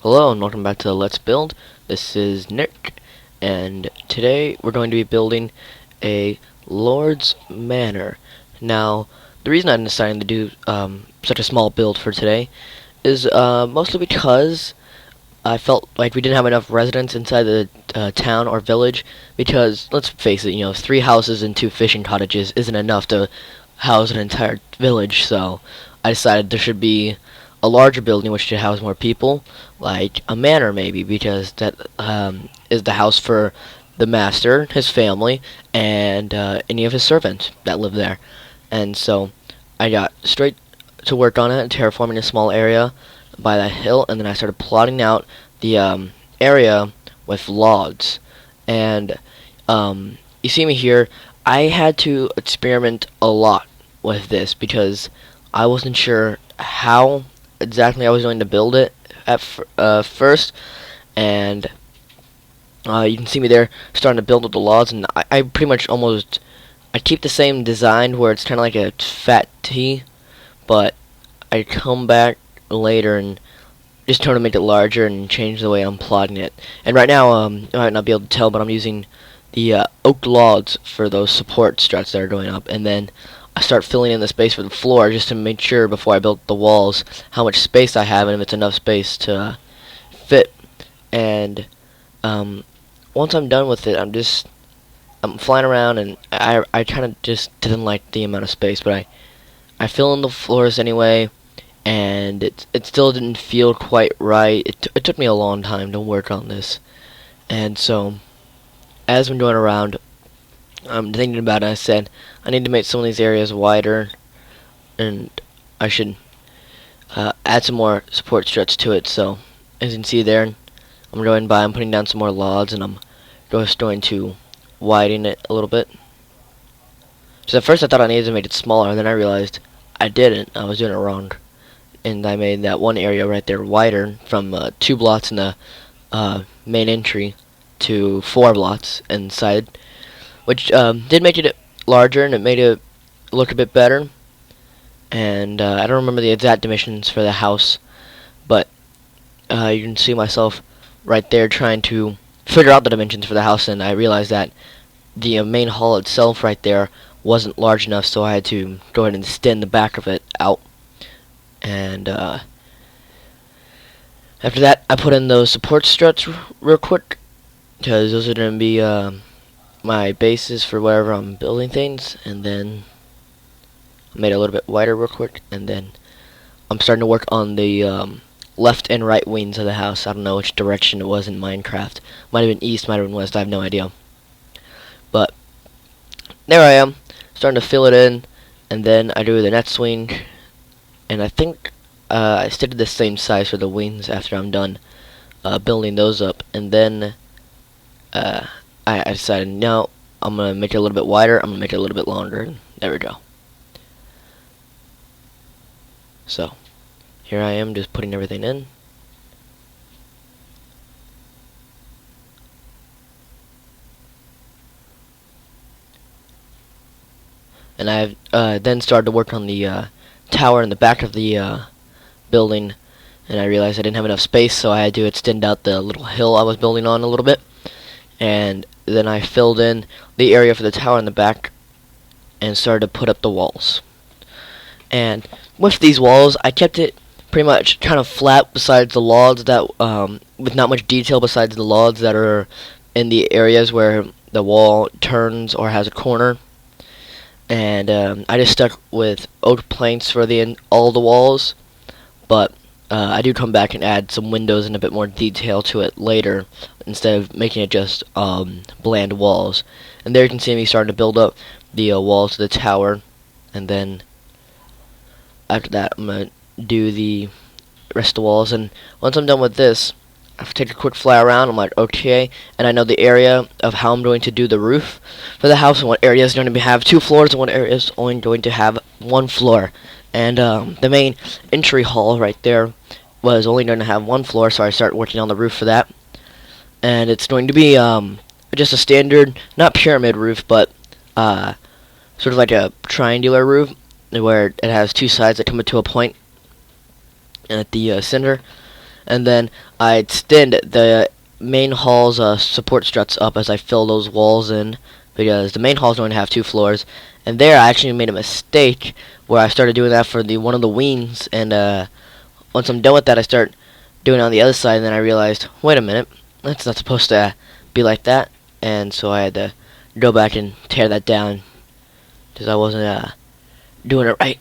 Hello and welcome back to Let's Build. This is Nick, and today we're going to be building a Lord's Manor. Now, the reason I'm deciding to do such a small build for today is mostly because I felt like we didn't have enough residents inside the town or village. Because let's face it, 3 houses and 2 fishing cottages isn't enough to house an entire village. So I decided there should be a larger building which should house more people, like a manor maybe, because that is the house for the master, his family, and any of his servants that live there. And so I got straight to work on it, terraforming a small area by that hill, and then I started plotting out the area with logs. And you see me here. I had to experiment a lot with this because I wasn't sure how exactly I was going to build it at first, and you can see me there starting to build with the logs, and I pretty much I keep the same design where it's kind of like a fat T, but I come back later and just trying to make it larger and change the way I'm plotting it. And right now, you might not be able to tell, but I'm using the oak logs for those support struts that are going up, and then I start filling in the space for the floor just to make sure before I build the walls how much space I have and if it's enough space to fit. And once I'm done with it, I'm flying around, and I kind of just didn't like the amount of space, but I fill in the floors anyway, and it still didn't feel quite right. It took me a long time to work on this, and so as I'm going around, I'm thinking about it. I said I need to make some of these areas wider, and I should add some more support struts to it. So as you can see there, I'm putting down some more logs, and I'm just going to widen it a little bit. So at first I thought I needed to make it smaller, and then I realized I didn't. I was doing it wrong. And I made that one area right there wider from 2 blocks in the main entry to 4 blocks inside, which did make it larger, and it made it look a bit better. And I don't remember the exact dimensions for the house, but you can see myself right there trying to figure out the dimensions for the house, and I realized that the main hall itself right there wasn't large enough, so I had to go ahead and extend the back of it out. And after that, I put in those support struts real quick, because those are going to be my bases for wherever I'm building things. And then I made it a little bit wider real quick, and then I'm starting to work on the left and right wings of the house. I don't know which direction it was in Minecraft. Might have been east, might have been west, I have no idea. But there I am, starting to fill it in, and then I do the net swing. And I think I stayed the same size for the wings after I'm done building those up. And then I decided, no, I'm going to make it a little bit wider. I'm going to make it a little bit longer. And there we go. So here I am just putting everything in. And I've then started to work on the tower in the back of the building, and I realized I didn't have enough space, so I had to extend out the little hill I was building on a little bit. And then I filled in the area for the tower in the back and started to put up the walls. And with these walls, I kept it pretty much kind of flat besides the logs that with not much detail besides the logs that are in the areas where the wall turns or has a corner. And I just stuck with oak planks for all the walls, but I do come back and add some windows and a bit more detail to it later, instead of making it just bland walls. And there you can see me starting to build up the walls to the tower, and then after that I'm going to do the rest of the walls. And once I'm done with this, I take a quick fly around. I'm like, okay, and I know the area of how I'm going to do the roof for the house, and what area is going to have 2 floors and what area is only going to have 1 floor. And the main entry hall right there was only going to have 1 floor, so I started working on the roof for that. And it's going to be just a standard, not pyramid roof, but sort of like a triangular roof, where it has 2 sides that come into a point at the center. and then I extend the main hall's support struts up as I fill those walls in, because the main hall's going to have 2 floors. And there I actually made a mistake where I started doing that for the one of the wings, and once I'm done with that I start doing it on the other side, and then I realized, wait a minute, that's not supposed to be like that, and so I had to go back and tear that down because I wasn't doing it right.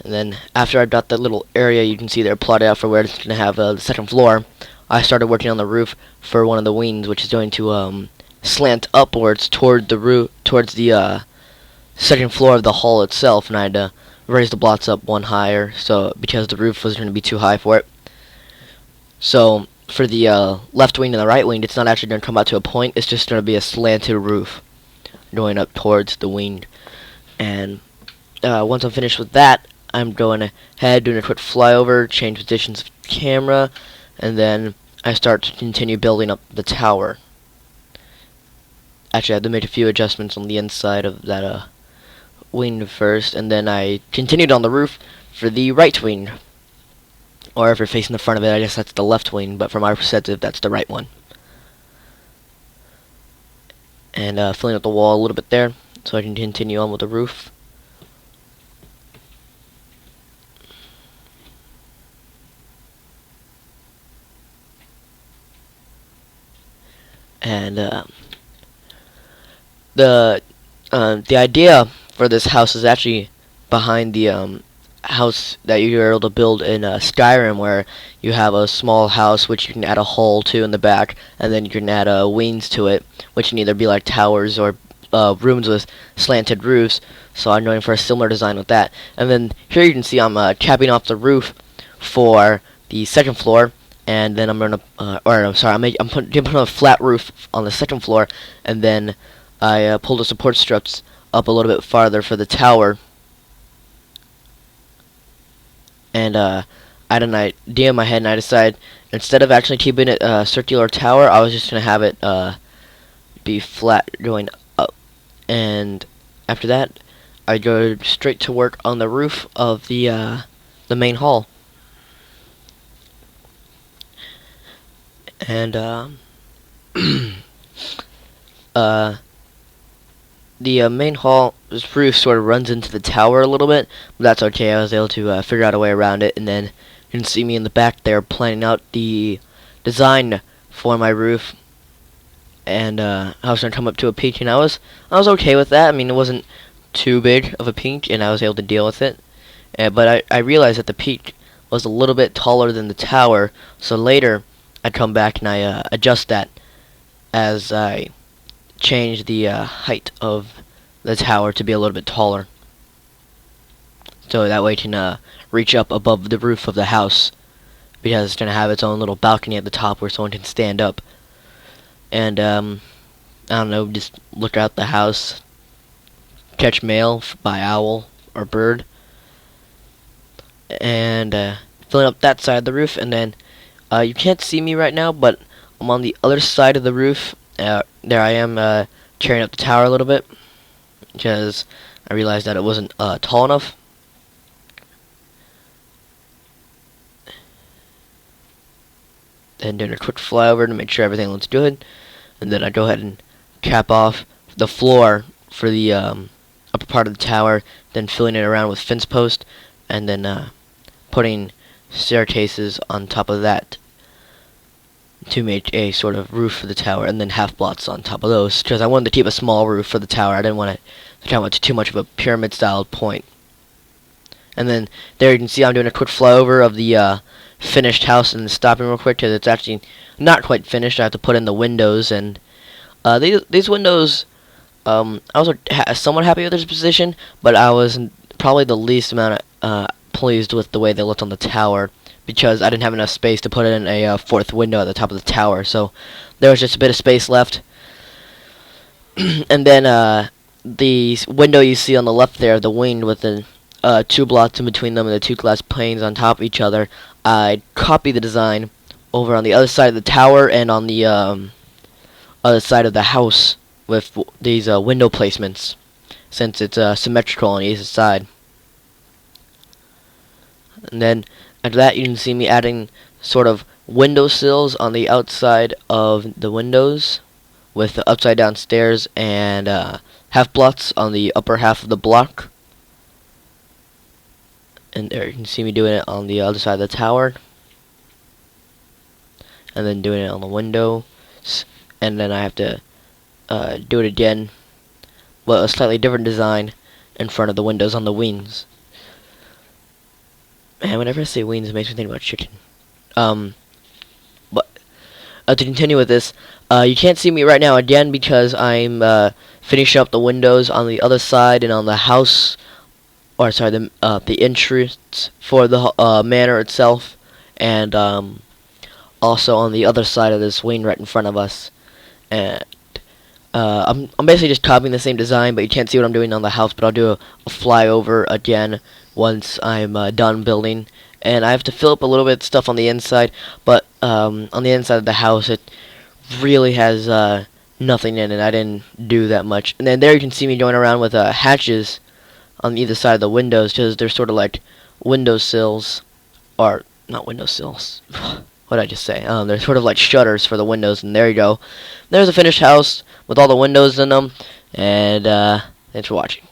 And then after I got that little area you can see there plotted out for where it's going to have the second floor, I started working on the roof for one of the wings, which is going to slant upwards toward the roof, towards the second floor of the hall itself, and I had to raise the blocks up one higher, so because the roof was going to be too high for it. So for the left wing and the right wing, it's not actually going to come out to a point. It's just going to be a slanted roof going up towards the wing. And once I'm finished with that, I'm going ahead, doing a quick flyover, change positions of the camera, and then I start to continue building up the tower. Actually, I had to make a few adjustments on the inside of that wing first, and then I continued on the roof for the right wing. Or if you're facing the front of it, I guess that's the left wing, but from our perspective, that's the right one. And filling up the wall a little bit there, so I can continue on with the roof. And the idea for this house is actually behind the house that you're able to build in Skyrim, where you have a small house which you can add a hole to in the back, and then you can add wings to it, which can either be like towers or rooms with slanted roofs. So I'm going for a similar design with that. And then here you can see I'm capping off the roof for the second floor, and then I'm gonna, I'm putting a flat roof on the second floor, and then I pull the support struts up a little bit farther for the tower. And I had an idea in my head, and I decided instead of actually keeping it a circular tower, I was just gonna have it be flat going up. And after that, I go straight to work on the roof of the main hall. And the main hall's roof sort of runs into the tower a little bit, but that's okay. I was able to figure out a way around it, and then you can see me in the back there planning out the design for my roof. And I was gonna come up to a peak, and I was okay with that. I mean, it wasn't too big of a peak, and I was able to deal with it. But I realized that the peak was a little bit taller than the tower, so later I come back and I adjust that as I change the height of the tower to be a little bit taller, so that way it can reach up above the roof of the house, because it's going to have its own little balcony at the top where someone can stand up and I don't know, just look out the house, catch mail by owl or bird, and filling up that side of the roof. And then you can't see me right now, but I'm on the other side of the roof. There I am tearing up the tower a little bit, because I realized that it wasn't tall enough. Then doing a quick flyover to make sure everything looks good, and then I go ahead and cap off the floor for the upper part of the tower, then filling it around with fence post, and then putting staircases on top of that to make a sort of roof for the tower, and then half blocks on top of those, because I wanted to keep a small roof for the tower. I didn't want to turn it too much of a pyramid style point. And then there you can see I'm doing a quick flyover of the finished house, and stopping real quick because it's actually not quite finished. I have to put in the windows, and these windows, I was somewhat happy with this position, but I was probably the least amount pleased with the way they looked on the tower, because I didn't have enough space to put in a fourth window at the top of the tower, so there was just a bit of space left. And then the window you see on the left there, the wing with the 2 blocks in between them and the 2 glass panes on top of each other, I copied the design over on the other side of the tower and on the other side of the house with these window placements, since it's symmetrical on either side. And then After that, you can see me adding sort of windowsills on the outside of the windows with the upside down stairs and half blocks on the upper half of the block. And there you can see me doing it on the other side of the tower. And then doing it on the windows. And then I have to do it again, well, a slightly different design in front of the windows on the wings. Man, whenever I say wings, it makes me think about chicken. But to continue with this, you can't see me right now again because I'm finishing up the windows on the other side and on the house, or sorry, the entrance for the manor itself, and also on the other side of this wing right in front of us. And I'm basically just copying the same design, but you can't see what I'm doing on the house. But I'll do a flyover again once I'm done building, and I have to fill up a little bit of stuff on the inside. But on the inside of the house, it really has nothing in it. I didn't do that much. And then there you can see me going around with hatches on either side of the windows, because they're sort of like windowsills, or not windowsills. What did I just say? They're sort of like shutters for the windows, and there you go. There's a finished house with all the windows in them, and thanks for watching.